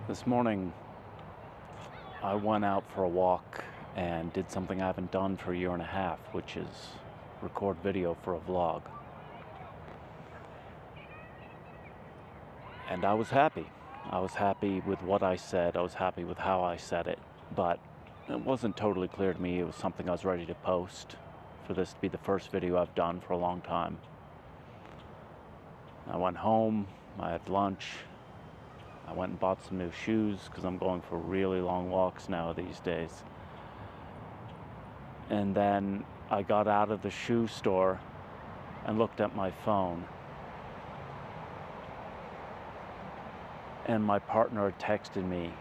This morning, I went out for a walk and did something I haven't done for a year and a half, which is record video for a vlog. And I was happy. I was happy with what I said. I was happy with how I said it. But it wasn't totally clear to me it was something I was ready to post, for this to be the first video I've done for a long time. I went home, I had lunch, I went and bought some new shoes because I'm going for really long walks now these days. And then I got out of the shoe store and looked at my phone. And my partner had texted me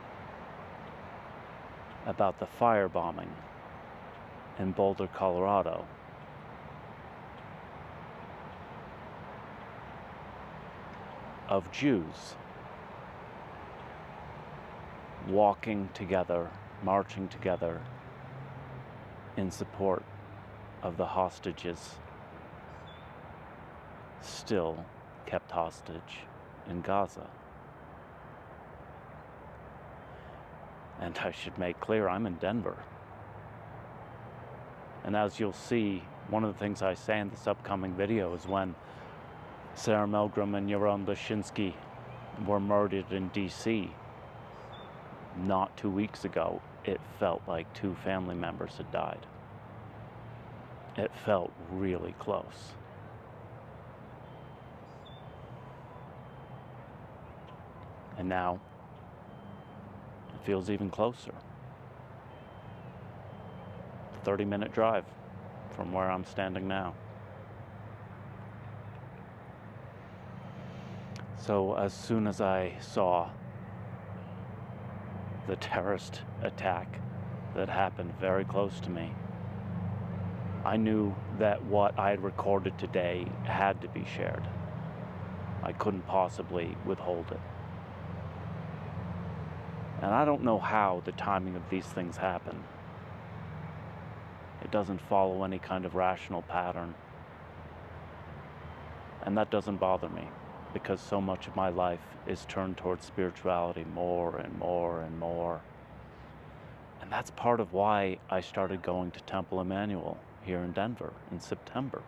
about the firebombing in Boulder, Colorado. Of Jews walking together, marching together in support of the hostages still kept hostage in Gaza. And I should make clear, I'm in Denver. And as you'll see, one of the things I say in this upcoming video is when Sarah Milgram and Yaron Lashinsky were murdered in DC not 2 weeks ago, it felt like two family members had died. It felt really close. And now it feels even closer. 30-minute drive from where I'm standing now. So as soon as I saw the terrorist attack that happened very close to me, I knew that what I had recorded today had to be shared. I couldn't possibly withhold it. And I don't know how the timing of these things happen. It doesn't follow any kind of rational pattern. And that doesn't bother me, because so much of my life is turned towards spirituality more and more and more. And that's part of why I started going to Temple Emmanuel here in Denver in September.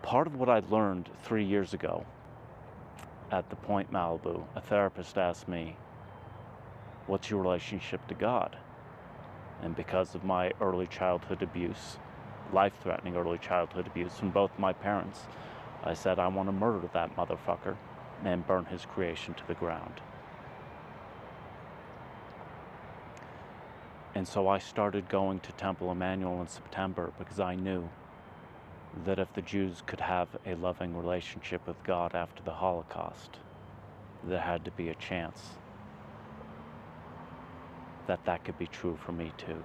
Part of what I learned 3 years ago at the Point Malibu, a therapist asked me, "What's your relationship to God?" And because of my early childhood abuse, life-threatening early childhood abuse from both my parents, I said, I want to murder that motherfucker and burn his creation to the ground. And so I started going to Temple Emmanuel in September because I knew that if the Jews could have a loving relationship with God after the Holocaust, there had to be a chance that that could be true for me too.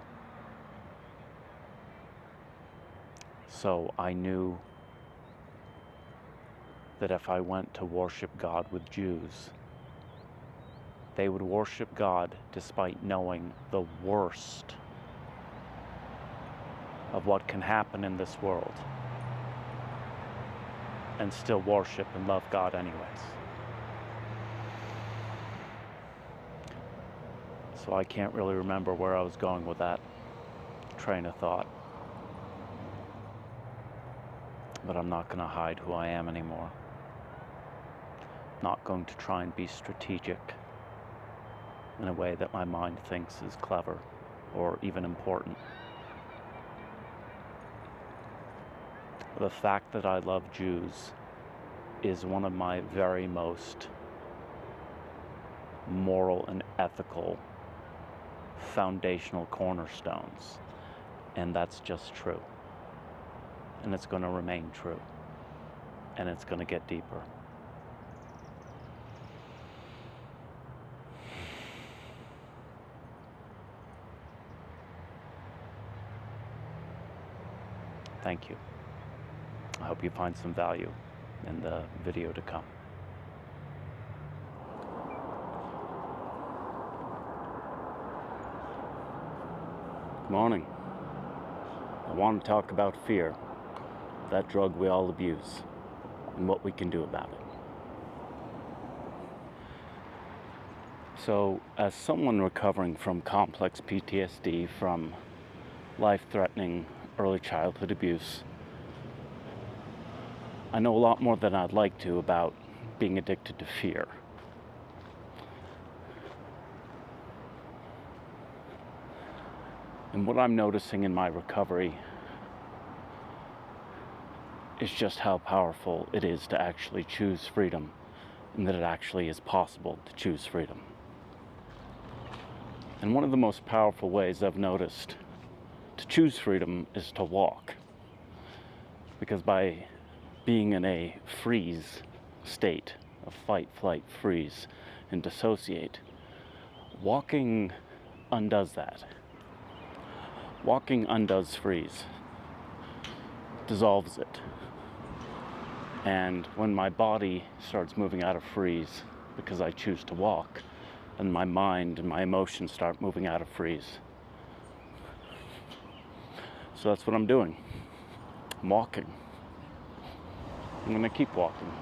So I knew that if I went to worship God with Jews, they would worship God despite knowing the worst of what can happen in this world, and still worship and love God anyways. So I can't really remember where I was going with that train of thought. But I'm not going to hide who I am anymore. Not going to try and be strategic in a way that my mind thinks is clever or even important. The fact that I love Jews is one of my very most moral and ethical foundational cornerstones. And that's just true. And it's going to remain true. And it's going to get deeper. Thank you. I hope you find some value in the video to come. Good morning. I want to talk about fear, that drug we all abuse, and what we can do about it. So, as someone recovering from complex PTSD from life-threatening early childhood abuse, I know a lot more than I'd like to about being addicted to fear. And what I'm noticing in my recovery is just how powerful it is to actually choose freedom, and that it actually is possible to choose freedom. And one of the most powerful ways I've noticed to choose freedom is to walk. Because by being in a freeze state, of fight, flight, freeze, and dissociate, walking undoes that. Walking undoes freeze, dissolves it. And when my body starts moving out of freeze because I choose to walk, and my mind and my emotions start moving out of freeze. So that's what I'm doing. I'm walking. I'm gonna keep walking.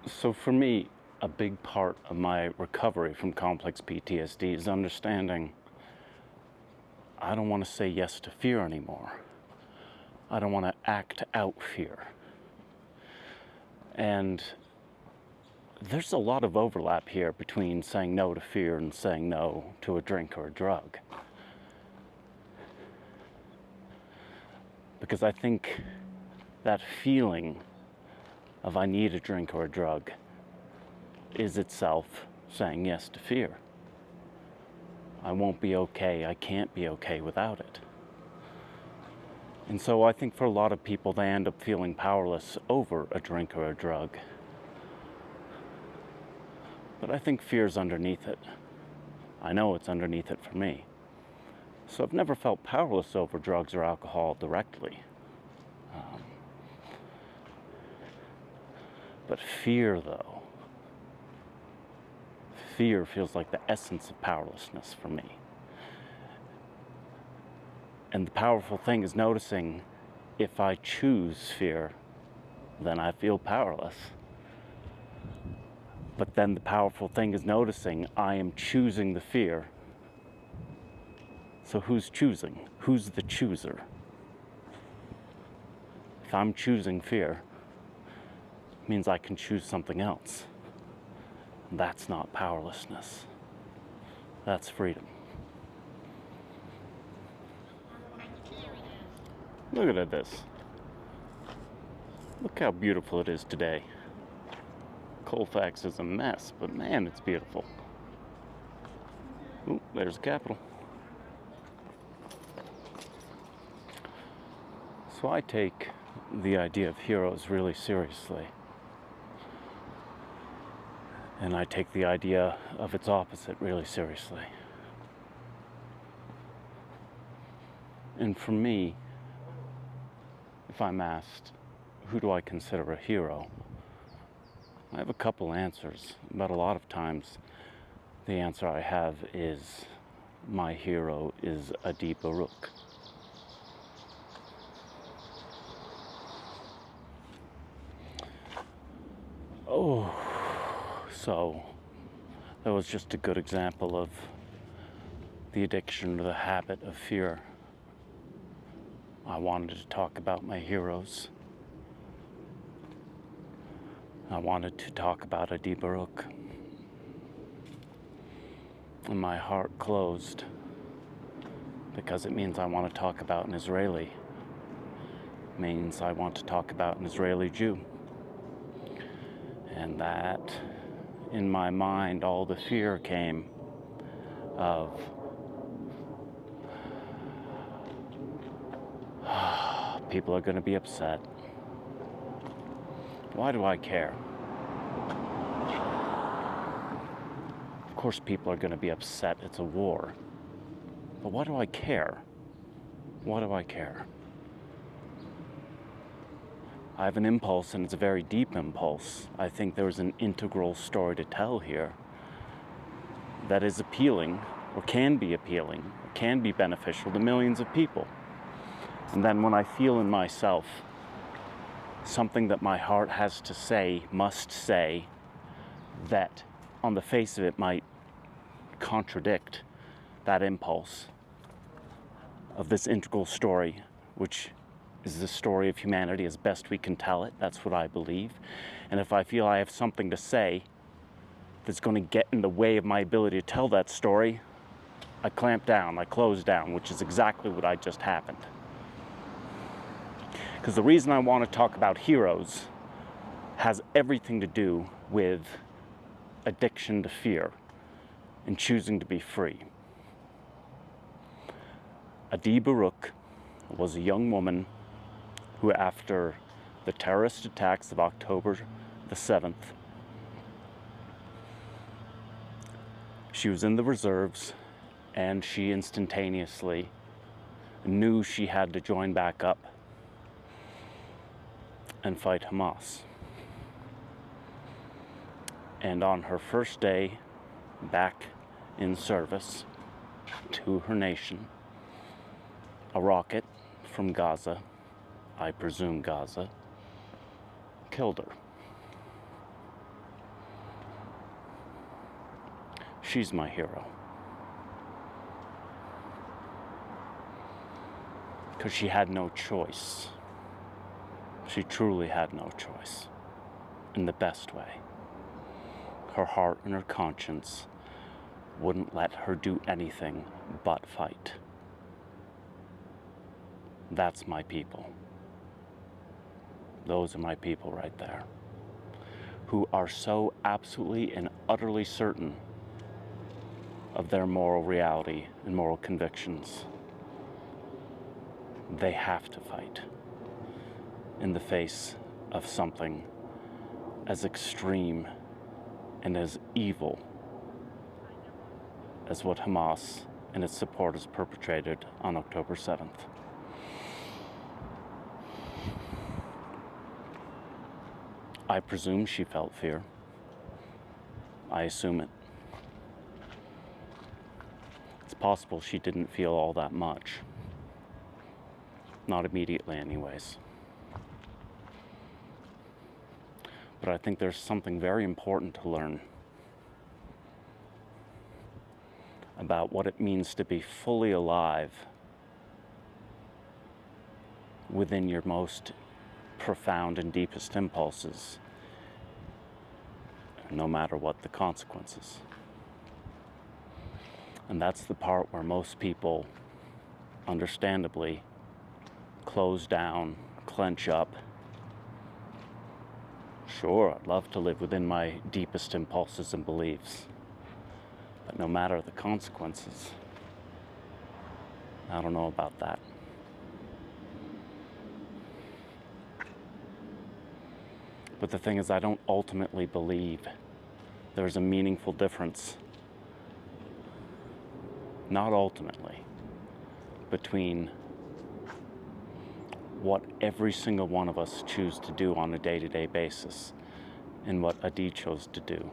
So for me, a big part of my recovery from complex PTSD is understanding I don't want to say yes to fear anymore. I don't want to act out fear. And there's a lot of overlap here between saying no to fear and saying no to a drink or a drug. Because I think that feeling of I need a drink or a drug is itself saying yes to fear. I won't be okay, I can't be okay without it. And so I think for a lot of people, they end up feeling powerless over a drink or a drug. But I think fear's underneath it. I know it's underneath it for me. So I've never felt powerless over drugs or alcohol directly. But fear, though, fear feels like the essence of powerlessness for me. And the powerful thing is noticing if I choose fear, then I feel powerless. But then the powerful thing is noticing I am choosing the fear. So who's choosing? Who's the chooser? If I'm choosing fear, it means I can choose something else. That's not powerlessness. That's freedom. Look at this. Look how beautiful it is today. Colfax is a mess, but man, it's beautiful. Ooh, there's the Capitol. So I take the idea of heroes really seriously. And I take the idea of its opposite really seriously. And for me, if I'm asked, who do I consider a hero? I have a couple answers, but a lot of times the answer I have is my hero is Adi Baruch. Oh, so that was just a good example of the addiction or the habit of fear. I wanted to talk about my heroes. I wanted to talk about Adi Baruch. And my heart closed because it means I want to talk about an Israeli. It means I want to talk about an Israeli Jew. And that, in my mind, all the fear came of people are going to be upset. Why do I care? Of course people are going to be upset. It's a war. But why do I care? Why do I care? I have an impulse, and it's a very deep impulse. I think there's an integral story to tell here that is appealing, or can be appealing, or can be beneficial to millions of people. And then when I feel in myself something that my heart has to say, must say, that on the face of it might contradict that impulse of this integral story, which is the story of humanity as best we can tell it. That's what I believe. And if I feel I have something to say that's going to get in the way of my ability to tell that story, I clamp down, I close down, which is exactly what I just happened. Because the reason I want to talk about heroes has everything to do with addiction to fear and choosing to be free. Adi Baruch was a young woman who, after the terrorist attacks of October the 7th, she was in the reserves, and she instantaneously knew she had to join back up and fight Hamas. And on her first day back in service to her nation, a rocket from Gaza, I presume Gaza, killed her. She's my hero. Because she had no choice. She truly had no choice. In the best way. Her heart and her conscience wouldn't let her do anything but fight. That's my people. Those are my people right there. Who are so absolutely and utterly certain of their moral reality and moral convictions. They have to fight in the face of something as extreme and as evil as what Hamas and its supporters perpetrated on October 7th. I presume she felt fear. I assume it. It's possible she didn't feel all that much. Not immediately, anyways. But I think there's something very important to learn about what it means to be fully alive within your most profound and deepest impulses, no matter what the consequences. And that's the part where most people, understandably, close down, clench up. Sure, I'd love to live within my deepest impulses and beliefs, but no matter the consequences, I don't know about that. But the thing is, I don't ultimately believe there's a meaningful difference, not ultimately, between what every single one of us choose to do on a day-to-day basis and what Adi chose to do.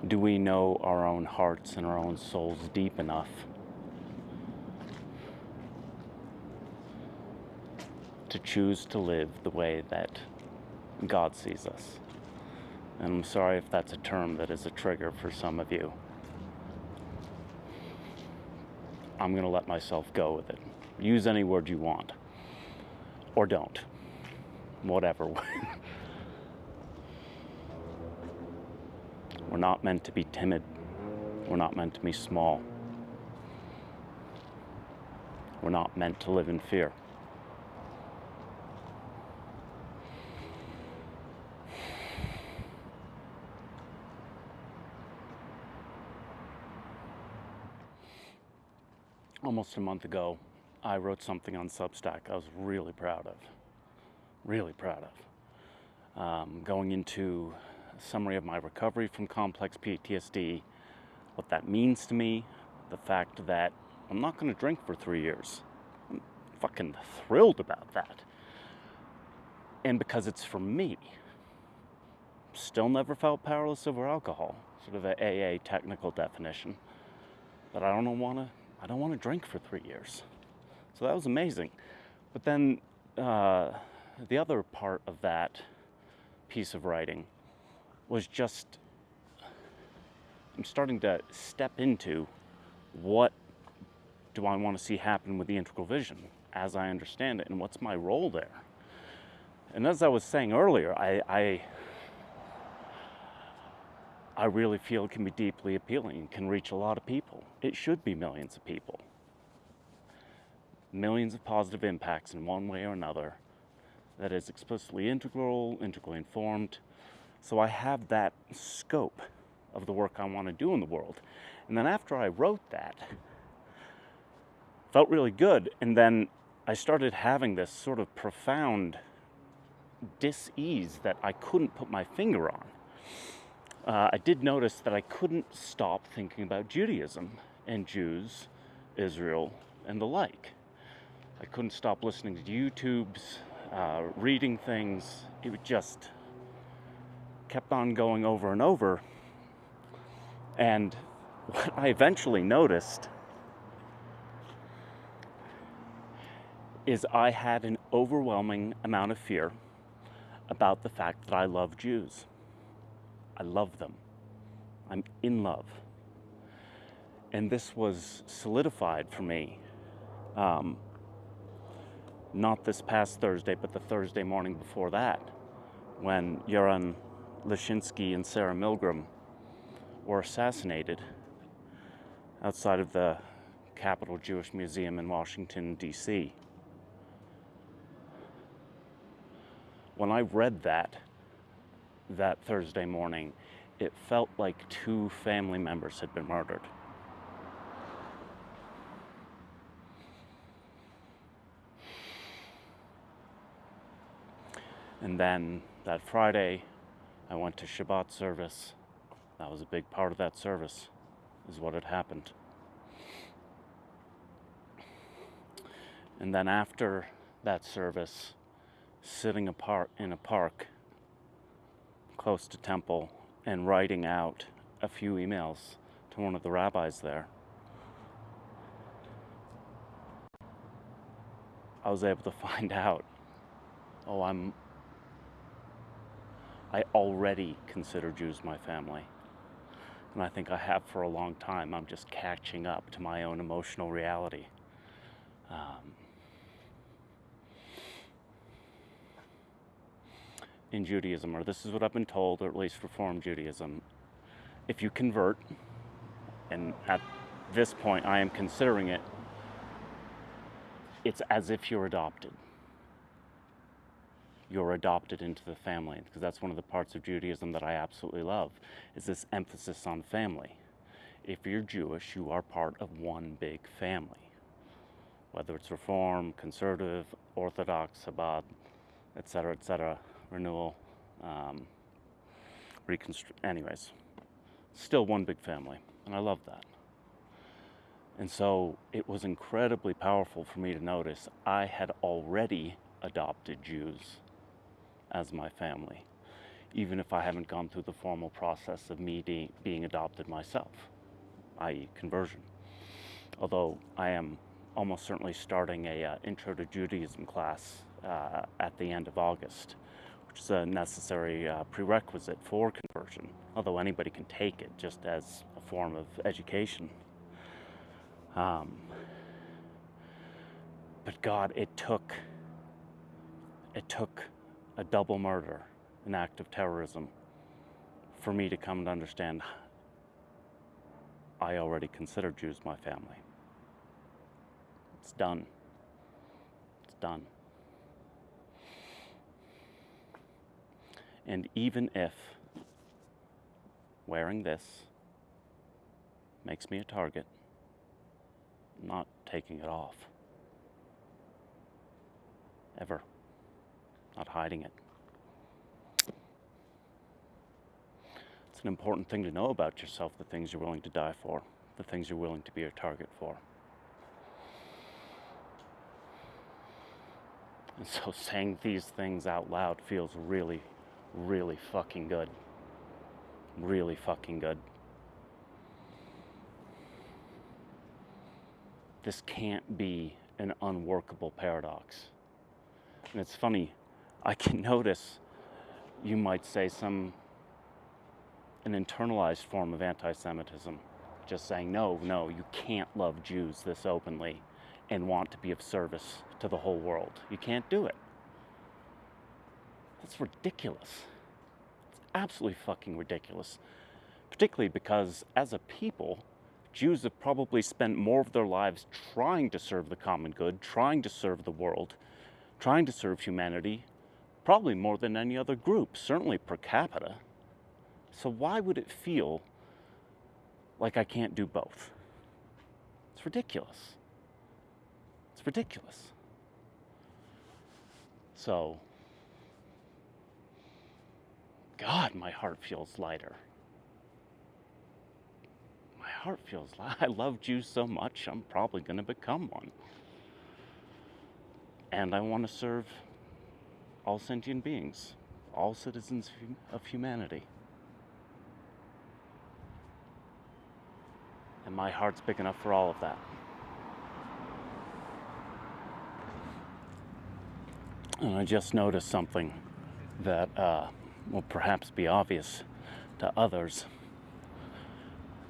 Do we know our own hearts and our own souls deep enough to choose to live the way that God sees us? And I'm sorry if that's a term that is a trigger for some of you. I'm going to let myself go with it. Use any word you want. Or don't. Whatever. We're not meant to be timid. We're not meant to be small. We're not meant to live in fear. Almost a month ago, I wrote something on Substack I was really proud of. Really proud of. Going into a summary of my recovery from complex PTSD, what that means to me, the fact that I'm not going to drink for 3 years. I'm fucking thrilled about that. And because it's for me. Still never felt powerless over alcohol. Sort of a AA technical definition. But I don't want to drink for 3 years. So that was amazing. But then the other part of that piece of writing was just, I'm starting to step into what do I want to see happen with the integral vision as I understand it, and what's my role there. And as I was saying earlier, I really feel it can be deeply appealing and can reach a lot of people. It should be millions of people. Millions of positive impacts in one way or another that is explicitly integral, integrally informed. So I have that scope of the work I want to do in the world. And then after I wrote that, felt really good. And then I started having this sort of profound dis-ease that I couldn't put my finger on. I did notice that I couldn't stop thinking about Judaism and Jews, Israel, and the like. I couldn't stop listening to YouTubes, reading things. It just kept on going over and over. And what I eventually noticed is I had an overwhelming amount of fear about the fact that I love Jews. I love them. I'm in love. And this was solidified for me, not this past Thursday, but the Thursday morning before that, when Yoram Lashinsky and Sarah Milgram were assassinated outside of the Capitol Jewish Museum in Washington, D.C. When I read that Thursday morning, it felt like 2 family members had been murdered. And then that Friday, I went to Shabbat service. That was a big part of that service, is what had happened. And then after that service, sitting apart in a park close to Temple and writing out a few emails to one of the rabbis there, I was able to find out, I already consider Jews my family. And I think I have for a long time. I'm just catching up to my own emotional reality. In Judaism, or this is what I've been told, or at least Reform Judaism, if you convert, and at this point I am considering it, it's as if you're adopted. You're adopted into the family, because that's one of the parts of Judaism that I absolutely love, is this emphasis on family. If you're Jewish, you are part of one big family. Whether it's Reform, Conservative, Orthodox, Chabad, etc., renewal, anyways, still one big family, and I love that. And so it was incredibly powerful for me to notice I had already adopted Jews as my family, even if I haven't gone through the formal process of me being adopted myself, i.e. conversion. Although I am almost certainly starting a Intro to Judaism class at the end of August, which is a necessary prerequisite for conversion, although anybody can take it just as a form of education. But God, it took a double murder, an act of terrorism, for me to come to understand I already consider Jews my family. It's done. It's done. And even if wearing this makes me a target, I'm not taking it off. Ever. Not hiding it. It's an important thing to know about yourself, the things you're willing to die for, the things you're willing to be a target for. And so saying these things out loud feels really, really fucking good. Really fucking good. This can't be an unworkable paradox. And it's funny, I can notice, you might say, an internalized form of anti-Semitism. Just saying, no, you can't love Jews this openly and want to be of service to the whole world. You can't do it. That's ridiculous. It's absolutely fucking ridiculous. Particularly because, as a people, Jews have probably spent more of their lives trying to serve the common good, trying to serve the world, trying to serve humanity, probably more than any other group, certainly per capita. So why would it feel like I can't do both? It's ridiculous. It's ridiculous. So, God, my heart feels lighter. My heart feels light. I love Jews so much, I'm probably going to become one. And I want to serve all sentient beings, all citizens of humanity. And my heart's big enough for all of that. And I just noticed something that will perhaps be obvious to others.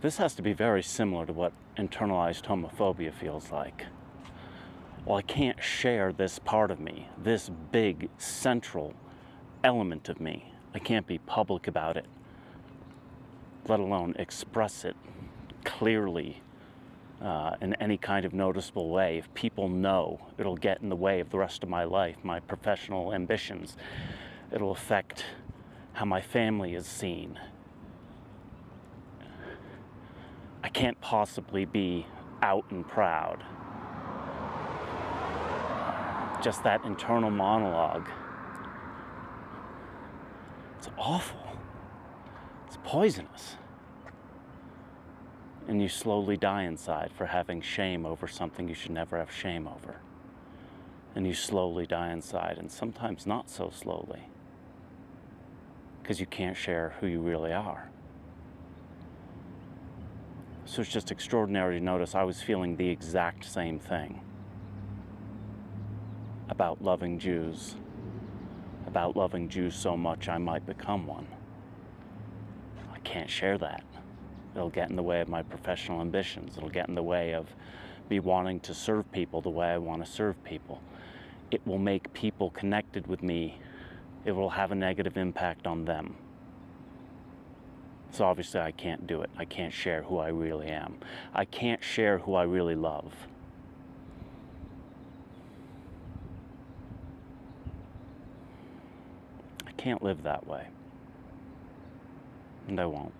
This has to be very similar to what internalized homophobia feels like. Well, I can't share this part of me, this big central element of me. I can't be public about it, let alone express it clearly in any kind of noticeable way. If people know, it'll get in the way of the rest of my life, my professional ambitions. It'll affect how my family is seen. I can't possibly be out and proud. Just that internal monologue. It's awful. It's poisonous. And you slowly die inside for having shame over something you should never have shame over. And you slowly die inside, and sometimes not so slowly, because you can't share who you really are. So it's just extraordinary to notice I was feeling the exact same thing about loving Jews so much I might become one. I can't share that. It'll get in the way of my professional ambitions. It'll get in the way of me wanting to serve people the way I want to serve people. It will make people connected with me. It will have a negative impact on them. So obviously I can't do it. I can't share who I really am. I can't share who I really love. I can't live that way. And I won't.